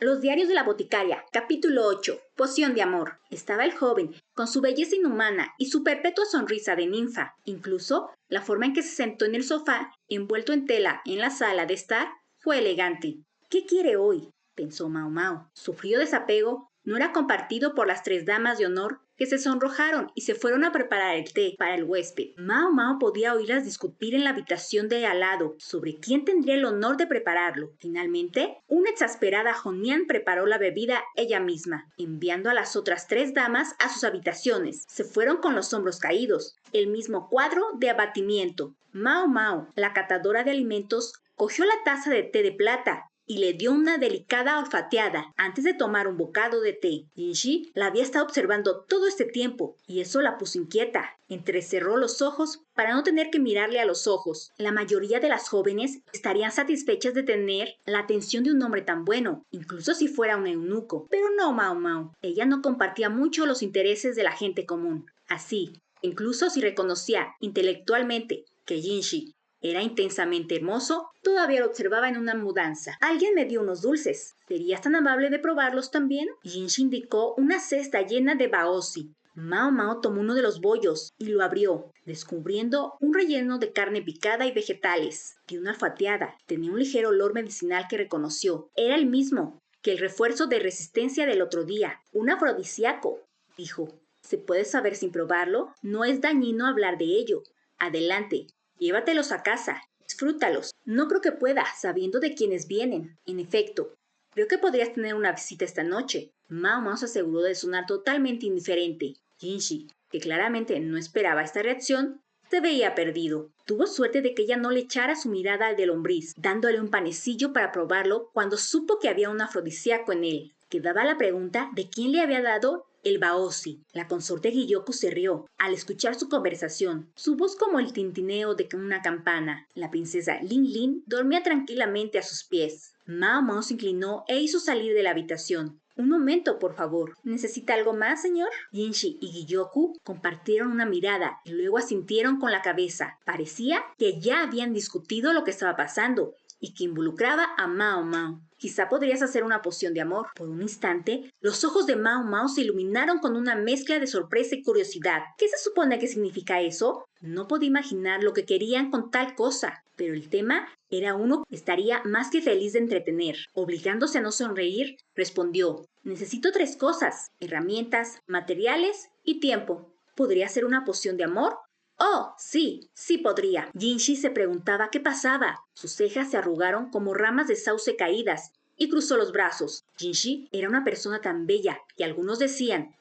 Los diarios de la boticaria, capítulo 8, Poción de amor. Estaba el joven, con su belleza inhumana y su perpetua sonrisa de ninfa. Incluso, la forma en que se sentó en el sofá, envuelto en tela en la sala de estar, fue elegante. ¿Qué quiere hoy?, pensó Mao Mao. Su frío desapego no era compartido por las 3 damas de honor que se sonrojaron y se fueron a preparar el té para el huésped. Mao Mao podía oírlas discutir en la habitación de al lado sobre quién tendría el honor de prepararlo. Finalmente, una exasperada Honian preparó la bebida ella misma, enviando a las otras 3 damas a sus habitaciones. Se fueron con los hombros caídos, el mismo cuadro de abatimiento. Mao Mao, la catadora de alimentos, cogió la taza de té de plata y le dio una delicada olfateada antes de tomar un bocado de té. Jinshi la había estado observando todo este tiempo y eso la puso inquieta. Entrecerró los ojos para no tener que mirarle a los ojos. La mayoría de las jóvenes estarían satisfechas de tener la atención de un hombre tan bueno, incluso si fuera un eunuco. Pero no Mao Mao. Ella no compartía mucho los intereses de la gente común. Así, incluso si reconocía intelectualmente que Jinshi era intensamente hermoso, todavía lo observaba en una mudanza. Alguien me dio unos dulces. ¿Serías tan amable de probarlos también? Jinshi indicó una cesta llena de baozi. Mao Mao tomó uno de los bollos y lo abrió, descubriendo un relleno de carne picada y vegetales. Dio una olfateada. Tenía un ligero olor medicinal que reconoció. Era el mismo que el refuerzo de resistencia del otro día. Un afrodisíaco, dijo. ¿Se puede saber sin probarlo? No es dañino hablar de ello. Adelante. Llévatelos a casa, disfrútalos. No creo que pueda, sabiendo de quiénes vienen. En efecto, creo que podrías tener una visita esta noche. Mao Mao se aseguró de sonar totalmente indiferente. Jinshi, que claramente no esperaba esta reacción, se veía perdido. Tuvo suerte de que ella no le echara su mirada al de lombriz, dándole un panecillo para probarlo cuando supo que había un afrodisíaco en él. Quedaba la pregunta de quién le había dado el baozi. La consorte Gyokko se rió al escuchar su conversación, su voz como el tintineo de una campana. La princesa Lin Lin dormía tranquilamente a sus pies. Mao Mao se inclinó e hizo salir de la habitación. Un momento, por favor. ¿Necesita algo más, señor? Jinshi y Gyokko compartieron una mirada y luego asintieron con la cabeza. Parecía que ya habían discutido lo que estaba pasando y que involucraba a Mao Mao. Quizá podrías hacer una poción de amor. Por un instante, los ojos de Mao Mao se iluminaron con una mezcla de sorpresa y curiosidad. ¿Qué se supone que significa eso? No podía imaginar lo que querían con tal cosa, pero el tema era uno que estaría más que feliz de entretener. Obligándose a no sonreír, respondió: necesito 3 cosas: herramientas, materiales y tiempo. ¿Podría ser una poción de amor? Oh, sí, sí podría. Jinshi se preguntaba qué pasaba. Sus cejas se arrugaron como ramas de sauce caídas y cruzó los brazos. Jinshi era una persona tan bella que algunos decían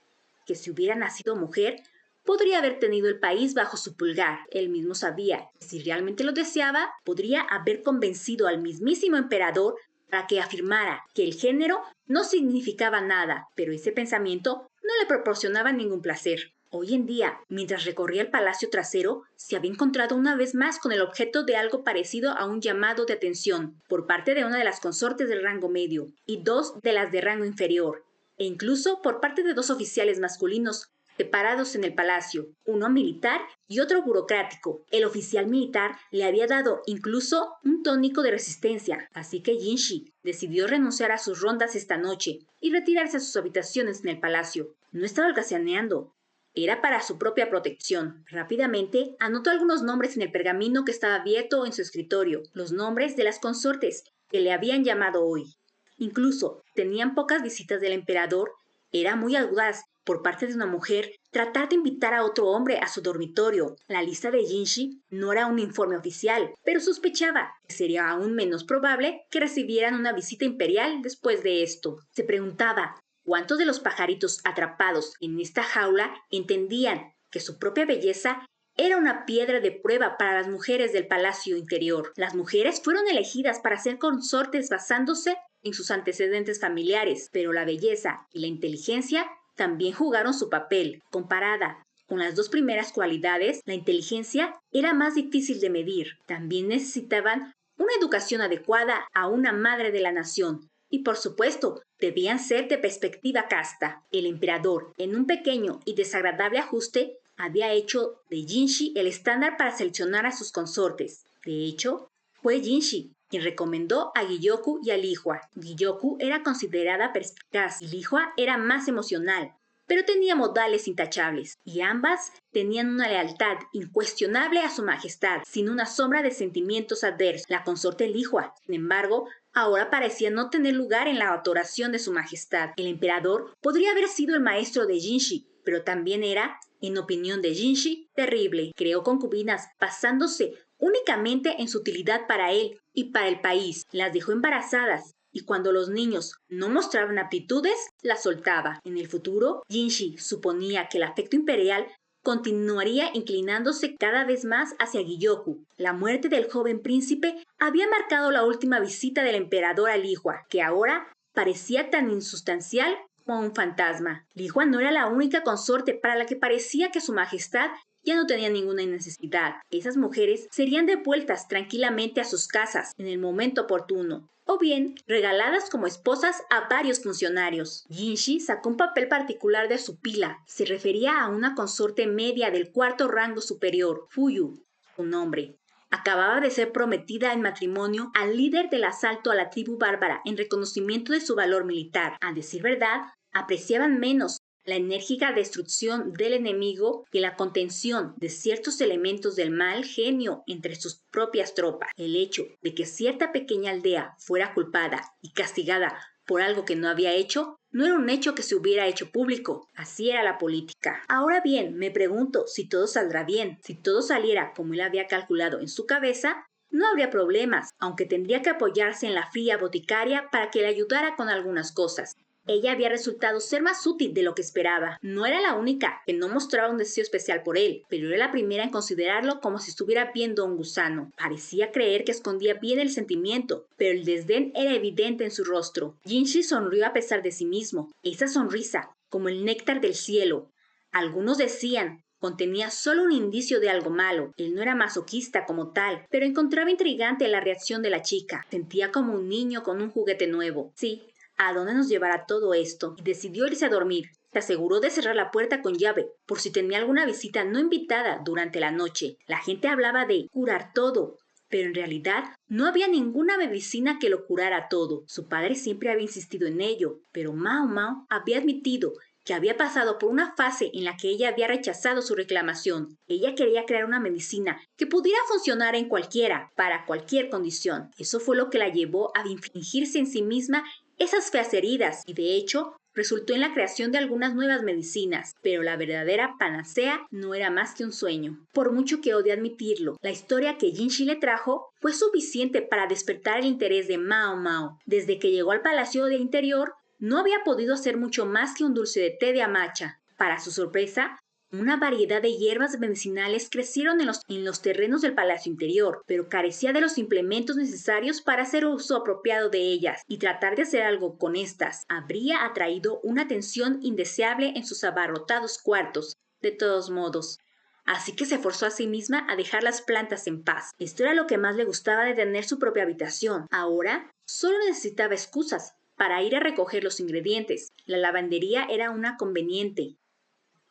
que si hubiera nacido mujer, podría haber tenido el país bajo su pulgar. Él mismo sabía que si realmente lo deseaba, podría haber convencido al mismísimo emperador para que afirmara que el género no significaba nada, pero ese pensamiento no le proporcionaba ningún placer. Hoy en día, mientras recorría el palacio trasero, se había encontrado una vez más con el objeto de algo parecido a un llamado de atención por parte de una de las consortes del rango medio y 2 de las de rango inferior, e incluso por parte de 2 oficiales masculinos separados en el palacio, uno militar y otro burocrático. El oficial militar le había dado incluso un tónico de resistencia, así que Jinshi decidió renunciar a sus rondas esta noche y retirarse a sus habitaciones en el palacio. No estaba holgazaneando. Era para su propia protección. Rápidamente anotó algunos nombres en el pergamino que estaba abierto en su escritorio, los nombres de las consortes que le habían llamado hoy. Incluso tenían pocas visitas del emperador. Era muy audaz por parte de una mujer tratar de invitar a otro hombre a su dormitorio. La lista de Jinshi no era un informe oficial, pero sospechaba que sería aún menos probable que recibieran una visita imperial después de esto. Se preguntaba ¿cuántos de los pajaritos atrapados en esta jaula entendían que su propia belleza era una piedra de prueba para las mujeres del palacio interior? Las mujeres fueron elegidas para ser consortes basándose en sus antecedentes familiares, pero la belleza y la inteligencia también jugaron su papel. Comparada con las 2 primeras cualidades, la inteligencia era más difícil de medir. También necesitaban una educación adecuada a una madre de la nación. Y por supuesto, debían ser de perspectiva casta. El emperador, en un pequeño y desagradable ajuste, había hecho de Jinshi el estándar para seleccionar a sus consortes. De hecho, fue Jinshi quien recomendó a Gyokü y a Lihua. Gyokü era considerada perspicaz y Lihua era más emocional, pero tenía modales intachables, y ambas tenían una lealtad incuestionable a su majestad, sin una sombra de sentimientos adversos. La consorte Lihua, sin embargo, ahora parecía no tener lugar en la adoración de su majestad. El emperador podría haber sido el maestro de Jinshi, pero también era, en opinión de Jinshi, terrible. Creó concubinas basándose únicamente en su utilidad para él y para el país. Las dejó embarazadas y cuando los niños no mostraban aptitudes, las soltaba. En el futuro, Jinshi suponía que el afecto imperial continuaría inclinándose cada vez más hacia Gyokü. La muerte del joven príncipe había marcado la última visita del emperador a Lihua, que ahora parecía tan insustancial como un fantasma. Lihua no era la única consorte para la que parecía que su majestad ya no tenía ninguna necesidad. Esas mujeres serían devueltas tranquilamente a sus casas en el momento oportuno, o bien regaladas como esposas a varios funcionarios. Jinshi sacó un papel particular de su pila. Se refería a una consorte media del cuarto rango superior, Fuyu, su nombre. Acababa de ser prometida en matrimonio al líder del asalto a la tribu bárbara en reconocimiento de su valor militar. A decir verdad, apreciaban menos la enérgica destrucción del enemigo que la contención de ciertos elementos del mal genio entre sus propias tropas. El hecho de que cierta pequeña aldea fuera culpada y castigada por algo que no había hecho, no era un hecho que se hubiera hecho público. Así era la política. Ahora bien, me pregunto si todo saldrá bien. Si todo saliera como él había calculado en su cabeza, no habría problemas, aunque tendría que apoyarse en la fría boticaria para que le ayudara con algunas cosas. Ella había resultado ser más útil de lo que esperaba. No era la única que no mostraba un deseo especial por él, pero era la primera en considerarlo como si estuviera viendo a un gusano. Parecía creer que escondía bien el sentimiento, pero el desdén era evidente en su rostro. Jinshi sonrió a pesar de sí mismo. Esa sonrisa, como el néctar del cielo. Algunos decían contenía solo un indicio de algo malo. Él no era masoquista como tal, pero encontraba intrigante la reacción de la chica. Sentía como un niño con un juguete nuevo. Sí, ¿a dónde nos llevará todo esto? Y decidió irse a dormir. Se aseguró de cerrar la puerta con llave, por si tenía alguna visita no invitada durante la noche. La gente hablaba de curar todo, pero en realidad no había ninguna medicina que lo curara todo. Su padre siempre había insistido en ello, pero Mao Mao había admitido que había pasado por una fase en la que ella había rechazado su reclamación. Ella quería crear una medicina que pudiera funcionar en cualquiera, para cualquier condición. Eso fue lo que la llevó a infligirse en sí misma esas feas heridas y de hecho resultó en la creación de algunas nuevas medicinas, pero la verdadera panacea no era más que un sueño. Por mucho que odie admitirlo, la historia que Jinshi le trajo fue suficiente para despertar el interés de Mao Mao. Desde que llegó al palacio de interior, no había podido hacer mucho más que un dulce de té de amacha. Para su sorpresa, una variedad de hierbas medicinales crecieron en los terrenos del palacio interior, pero carecía de los implementos necesarios para hacer uso apropiado de ellas, y tratar de hacer algo con estas habría atraído una atención indeseable en sus abarrotados cuartos. De todos modos, así que se forzó a sí misma a dejar las plantas en paz. Esto era lo que más le gustaba de tener su propia habitación. Ahora solo necesitaba excusas para ir a recoger los ingredientes. La lavandería era una conveniente.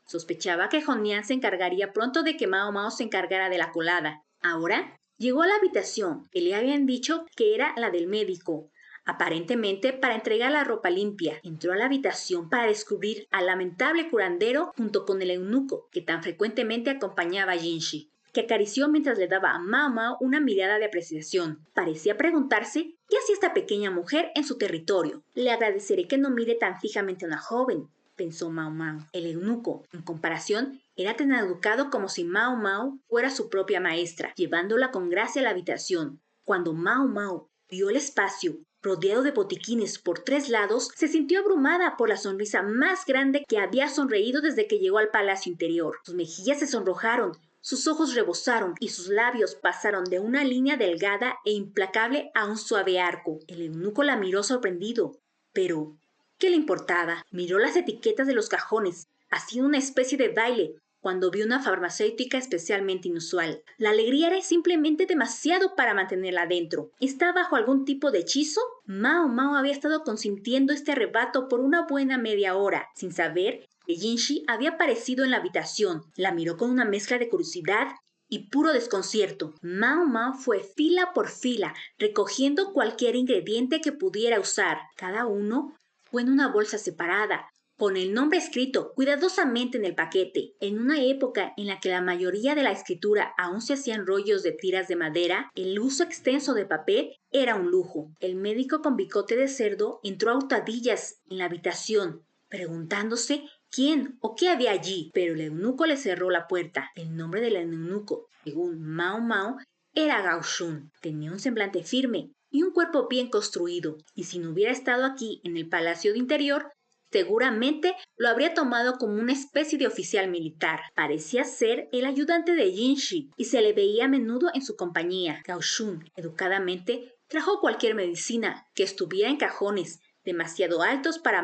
Sospechaba que Honian se encargaría pronto de que Mao Mao se encargara de la colada. Ahora llegó a la habitación que le habían dicho que era la del médico, aparentemente para entregar la ropa limpia. Entró a la habitación para descubrir al lamentable curandero junto con el eunuco que tan frecuentemente acompañaba a Jinshi, que acarició mientras le daba a Mao Mao una mirada de apreciación. Parecía preguntarse qué hacía esta pequeña mujer en su territorio. Le agradeceré que no mire tan fijamente a una joven, pensó Mao Mao. El eunuco, en comparación, era tan educado como si Mao Mao fuera su propia maestra, llevándola con gracia a la habitación. Cuando Mao Mao vio el espacio rodeado de botiquines por 3 lados, se sintió abrumada por la sonrisa más grande que había sonreído desde que llegó al palacio interior. Sus mejillas se sonrojaron, sus ojos rebosaron y sus labios pasaron de una línea delgada e implacable a un suave arco. El eunuco la miró sorprendido, pero ¿qué le importaba? Miró las etiquetas de los cajones, haciendo una especie de baile cuando vio una farmacéutica especialmente inusual. La alegría era simplemente demasiado para mantenerla dentro. ¿Está bajo algún tipo de hechizo? Mao Mao había estado consintiendo este arrebato por una buena media hora, sin saber que Jinshi había aparecido en la habitación. La miró con una mezcla de curiosidad y puro desconcierto. Mao Mao fue fila por fila, recogiendo cualquier ingrediente que pudiera usar. Cada uno fue en una bolsa separada, con el nombre escrito cuidadosamente en el paquete. En una época en la que la mayoría de la escritura aún se hacían rollos de tiras de madera, el uso extenso de papel era un lujo. El médico con bigote de cerdo entró a hurtadillas en la habitación, preguntándose quién o qué había allí, pero el eunuco le cerró la puerta. El nombre del eunuco, según Mao Mao, era Gao Shun. Tenía un semblante firme y un cuerpo bien construido, y si no hubiera estado aquí en el palacio de interior, seguramente lo habría tomado como una especie de oficial militar. Parecía ser el ayudante de Jinshi y se le veía a menudo en su compañía. Gao Shun, educadamente, trajo cualquier medicina que estuviera en cajones demasiado altos para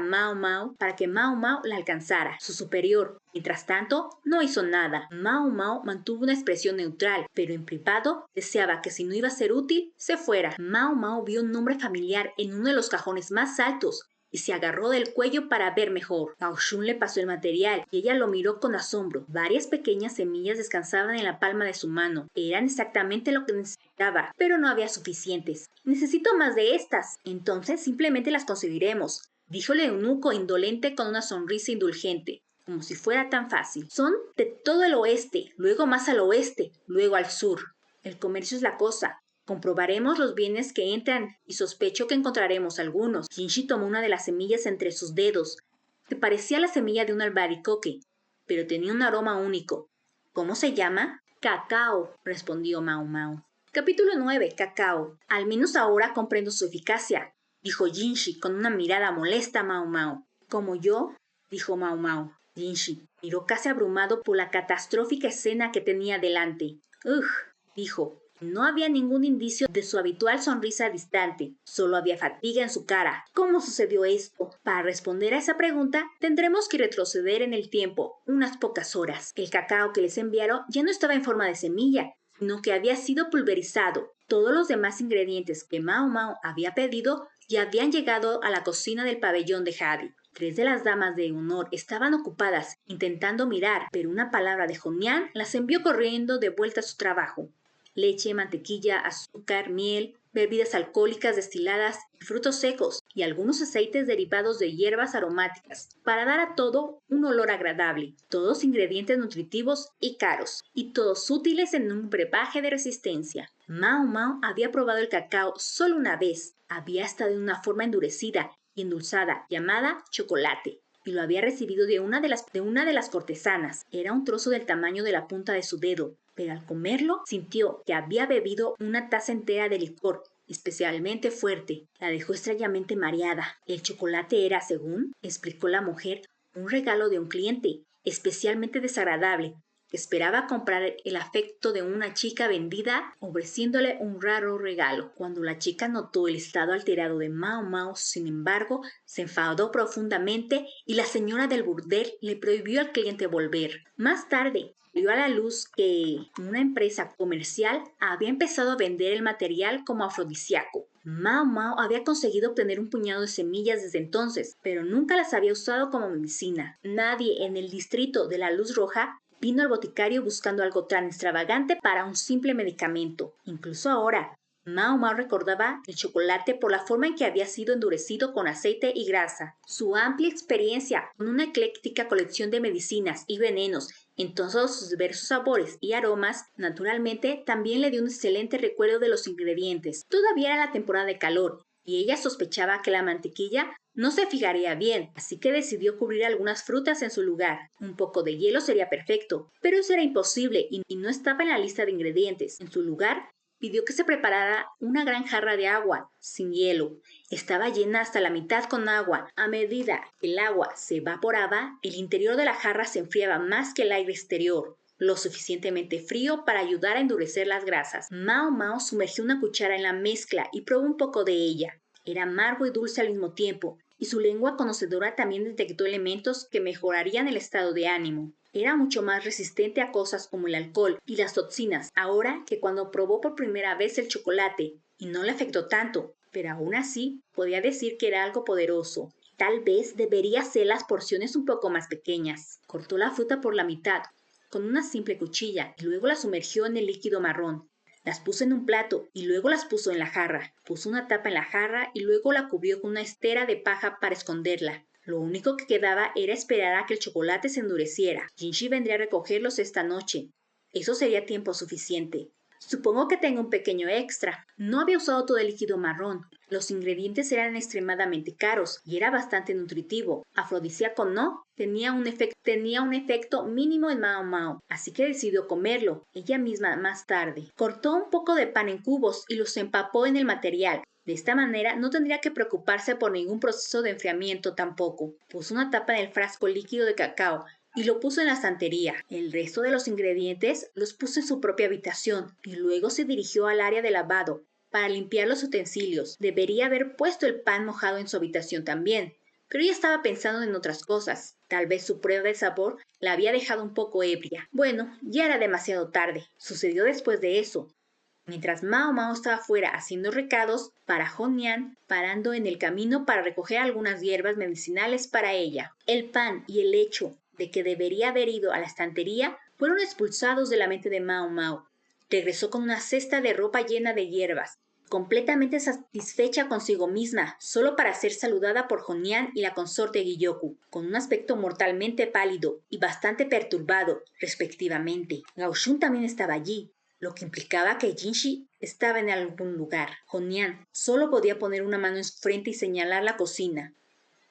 que Mao Mao la alcanzara. Su superior, mientras tanto, no hizo nada. Mao Mao mantuvo una expresión neutral, pero en privado deseaba que si no iba a ser útil, se fuera. Mao Mao vio un nombre familiar en uno de los cajones más altos y se agarró del cuello para ver mejor. Gao Shun le pasó el material y ella lo miró con asombro. Varias pequeñas semillas descansaban en la palma de su mano. Eran exactamente lo que necesitaba, pero no había suficientes. Necesito más de estas. Entonces simplemente las conseguiremos, dijo el eunuco indolente con una sonrisa indulgente, como si fuera tan fácil. Son de todo el oeste, luego más al oeste, luego al sur. El comercio es la cosa. Comprobaremos los bienes que entran y sospecho que encontraremos algunos. Jinshi tomó una de las semillas entre sus dedos, que parecía la semilla de un albaricoque, pero tenía un aroma único. ¿Cómo se llama? Cacao, respondió Mao Mao. Capítulo 9. Cacao. Al menos ahora comprendo su eficacia, dijo Jinshi con una mirada molesta a Mao Mao. Como yo, dijo Mao Mao. Jinshi miró casi abrumado por la catastrófica escena que tenía delante. Ugh, dijo. No había ningún indicio de su habitual sonrisa distante, solo había fatiga en su cara. ¿Cómo sucedió esto? Para responder a esa pregunta, tendremos que retroceder en el tiempo unas pocas horas. El cacao que les enviaron ya no estaba en forma de semilla, sino que había sido pulverizado. Todos los demás ingredientes que Mao Mao había pedido ya habían llegado a la cocina del pabellón de Jadi. 3 de las damas de honor estaban ocupadas intentando mirar, pero una palabra de Honian las envió corriendo de vuelta a su trabajo. Leche, mantequilla, azúcar, miel, bebidas alcohólicas destiladas y frutos secos y algunos aceites derivados de hierbas aromáticas para dar a todo un olor agradable. Todos ingredientes nutritivos y caros y todos útiles en un brebaje de resistencia. Mao Mao había probado el cacao solo una vez. Había estado en una forma endurecida y endulzada llamada chocolate y lo había recibido de una de las cortesanas. Era un trozo del tamaño de la punta de su dedo, pero al comerlo sintió que había bebido una taza entera de licor, especialmente fuerte. La dejó extrañamente mareada. El chocolate era, según explicó la mujer, un regalo de un cliente, especialmente desagradable, que esperaba comprar el afecto de una chica vendida ofreciéndole un raro regalo. Cuando la chica notó el estado alterado de Mao Mao, sin embargo, se enfadó profundamente y la señora del burdel le prohibió al cliente volver. Más tarde, dio a la luz que una empresa comercial había empezado a vender el material como afrodisíaco. Mao Mao había conseguido obtener un puñado de semillas desde entonces, pero nunca las había usado como medicina. Nadie en el distrito de la Luz Roja vino al boticario buscando algo tan extravagante para un simple medicamento. Incluso ahora, Mao Mao recordaba el chocolate por la forma en que había sido endurecido con aceite y grasa. Su amplia experiencia con una ecléctica colección de medicinas y venenos en todos sus diversos sabores y aromas, naturalmente, también le dio un excelente recuerdo de los ingredientes. Todavía era la temporada de calor y ella sospechaba que la mantequilla no se fijaría bien, así que decidió cubrir algunas frutas en su lugar. Un poco de hielo sería perfecto, pero eso era imposible y no estaba en la lista de ingredientes. En su lugar, pidió que se preparara una gran jarra de agua, sin hielo. Estaba llena hasta la mitad con agua. A medida que el agua se evaporaba, el interior de la jarra se enfriaba más que el aire exterior, lo suficientemente frío para ayudar a endurecer las grasas. Mao Mao sumergió una cuchara en la mezcla y probó un poco de ella. Era amargo y dulce al mismo tiempo, y su lengua conocedora también detectó elementos que mejorarían el estado de ánimo. Era mucho más resistente a cosas como el alcohol y las toxinas ahora que cuando probó por primera vez el chocolate, y no le afectó tanto, pero aún así podía decir que era algo poderoso. Tal vez debería hacer las porciones un poco más pequeñas. Cortó la fruta por la mitad, con una simple cuchilla y luego las sumergió en el líquido marrón. Las puso en un plato y luego las puso en la jarra. Puso una tapa en la jarra y luego la cubrió con una estera de paja para esconderla. Lo único que quedaba era esperar a que el chocolate se endureciera. Jinshi vendría a recogerlos esta noche. Eso sería tiempo suficiente. Supongo que tengo un pequeño extra. No había usado todo el líquido marrón. Los ingredientes eran extremadamente caros y era bastante nutritivo. Afrodisíaco no, tenía un efecto mínimo en Mao Mao, así que decidió comerlo, ella misma más tarde. Cortó un poco de pan en cubos y los empapó en el material. De esta manera no tendría que preocuparse por ningún proceso de enfriamiento tampoco. Puso una tapa en el frasco líquido de cacao y lo puso en la estantería. El resto de los ingredientes los puso en su propia habitación y luego se dirigió al área de lavado para limpiar los utensilios. Debería haber puesto el pan mojado en su habitación también, pero ella estaba pensando en otras cosas. Tal vez su prueba de sabor la había dejado un poco ebria. Bueno, ya era demasiado tarde. Sucedió después de eso. Mientras Mao Mao estaba fuera haciendo recados para Honian, parando en el camino para recoger algunas hierbas medicinales para ella. El pan y el hecho de que debería haber ido a la estantería fueron expulsados de la mente de Mao Mao. Regresó con una cesta de ropa llena de hierbas, completamente satisfecha consigo misma, solo para ser saludada por Honian y la consorte Gyokü, con un aspecto mortalmente pálido y bastante perturbado, respectivamente. Gao Shun también estaba allí, lo que implicaba que Jinshi estaba en algún lugar. Honian solo podía poner una mano en su frente y señalar la cocina.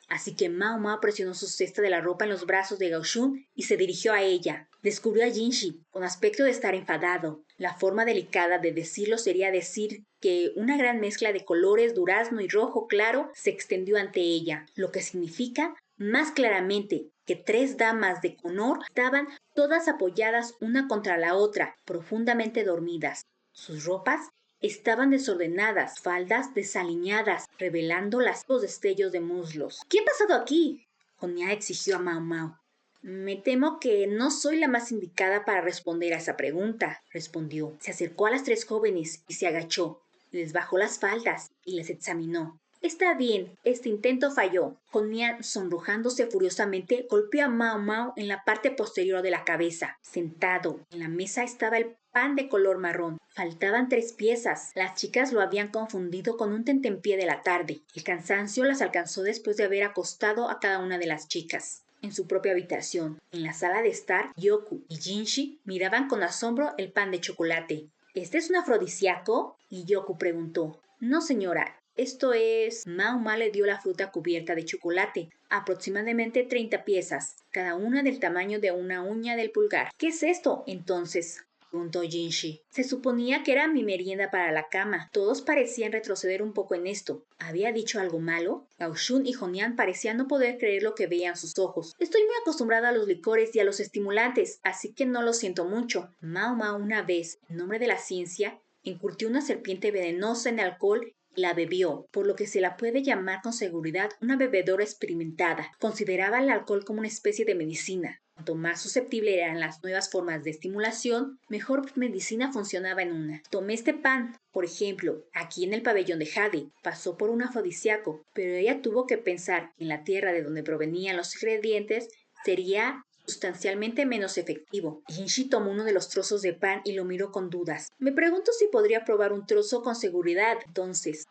Así que Mao Mao presionó su cesta de la ropa en los brazos de Gao Shun y se dirigió a ella. Descubrió a Jinshi, con aspecto de estar enfadado. La forma delicada de decirlo sería decir que una gran mezcla de colores durazno y rojo claro se extendió ante ella, lo que significa más claramente que 3 damas de honor estaban todas apoyadas una contra la otra, profundamente dormidas. Sus ropas estaban desordenadas, faldas desaliñadas, revelando los destellos de muslos. ¿Qué ha pasado aquí?, Honian exigió a Mao Mao. Me temo que no soy la más indicada para responder a esa pregunta, respondió. Se acercó a las 3 jóvenes y se agachó. Les bajó las faldas y las examinó. Está bien, este intento falló. Honian, sonrojándose furiosamente, golpeó a Mao Mao en la parte posterior de la cabeza. Sentado en la mesa estaba el pan de color marrón. Faltaban 3 piezas. Las chicas lo habían confundido con un tentempié de la tarde. El cansancio las alcanzó después de haber acostado a cada una de las chicas en su propia habitación. En la sala de estar, Gyokü y Jinshi miraban con asombro el pan de chocolate. ¿Este es un afrodisíaco?, Gyokü preguntó. No, señora. Esto es... Mao Mao le dio la fruta cubierta de chocolate, aproximadamente 30 piezas, cada una del tamaño de una uña del pulgar. ¿Qué es esto, entonces?, preguntó Jinshi. Se suponía que era mi merienda para la cama. Todos parecían retroceder un poco en esto. ¿Había dicho algo malo? Gao Shun y Honian parecían no poder creer lo que veían sus ojos. Estoy muy acostumbrada a los licores y a los estimulantes, así que no lo siento mucho. Mao Mao una vez, en nombre de la ciencia, incurtió una serpiente venenosa en alcohol y la bebió, por lo que se la puede llamar con seguridad una bebedora experimentada. Consideraba el alcohol como una especie de medicina. Cuanto más susceptible eran las nuevas formas de estimulación, mejor medicina funcionaba en una. Tomé este pan, por ejemplo, aquí en el pabellón de Jade. Pasó por un afrodisíaco, pero ella tuvo que pensar que en la tierra de donde provenían los ingredientes sería sustancialmente menos efectivo. Jinshi tomó uno de los trozos de pan y lo miró con dudas. Me pregunto si podría probar un trozo con seguridad, entonces,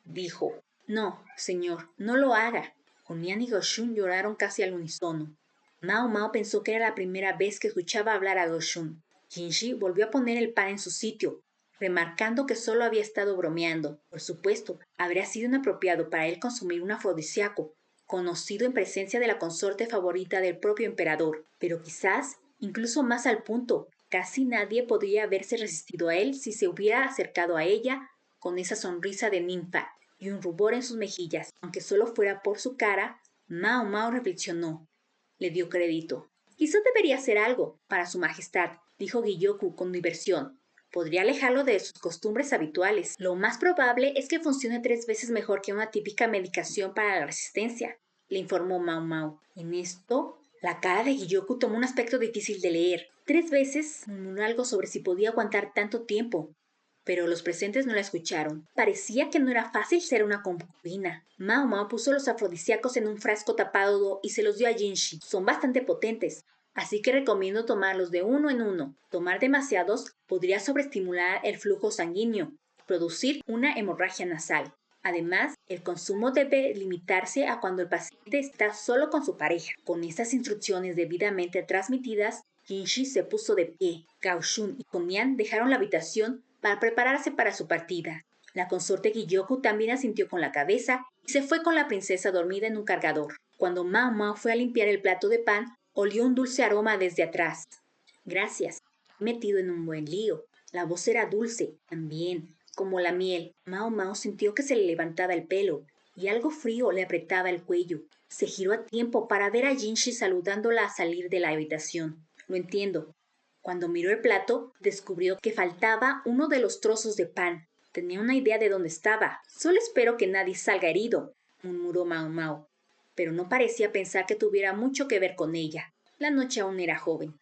dijo. No, señor, no lo haga. Honian y Gao Shun lloraron casi al unísono. Mao Mao pensó que era la primera vez que escuchaba hablar a Gao Shun. Jinshi volvió a poner el pan en su sitio, remarcando que solo había estado bromeando. Por supuesto, habría sido inapropiado para él consumir un afrodisíaco, conocido en presencia de la consorte favorita del propio emperador, pero quizás incluso más al punto. Casi nadie podría haberse resistido a él si se hubiera acercado a ella con esa sonrisa de ninfa y un rubor en sus mejillas. Aunque solo fuera por su cara, Mao Mao reflexionó. Le dio crédito. Quizás debería hacer algo para su majestad, dijo Gyokü con diversión. Podría alejarlo de sus costumbres habituales. Lo más probable es que funcione 3 veces mejor que una típica medicación para la resistencia, le informó Mao Mao. En esto, la cara de Gyokü tomó un aspecto difícil de leer. 3 veces murmuró algo sobre si podía aguantar tanto tiempo, pero los presentes no la escucharon. Parecía que no era fácil ser una concubina. Mao Mao puso los afrodisíacos en un frasco tapado y se los dio a Jinshi. Son bastante potentes. así que recomiendo tomarlos de uno en uno. Tomar demasiados podría sobreestimular el flujo sanguíneo y producir una hemorragia nasal. Además, el consumo debe limitarse a cuando el paciente está solo con su pareja. Con estas instrucciones debidamente transmitidas, Jinshi se puso de pie. Gao Shun y Konian dejaron la habitación para prepararse para su partida. La consorte Gyokü también asintió con la cabeza y se fue con la princesa dormida en un cargador. Cuando Mao Mao fue a limpiar el plato de pan, olió un dulce aroma desde atrás. Gracias, me he metido en un buen lío. La voz era dulce, también, como la miel. Mao Mao sintió que se le levantaba el pelo y algo frío le apretaba el cuello. Se giró a tiempo para ver a Jinshi saludándola a salir de la habitación. Lo entiendo. Cuando miró el plato, descubrió que faltaba uno de los trozos de pan. Tenía una idea de dónde estaba. Solo espero que nadie salga herido, murmuró Mao Mao, pero no parecía pensar que tuviera mucho que ver con ella. La noche aún era joven.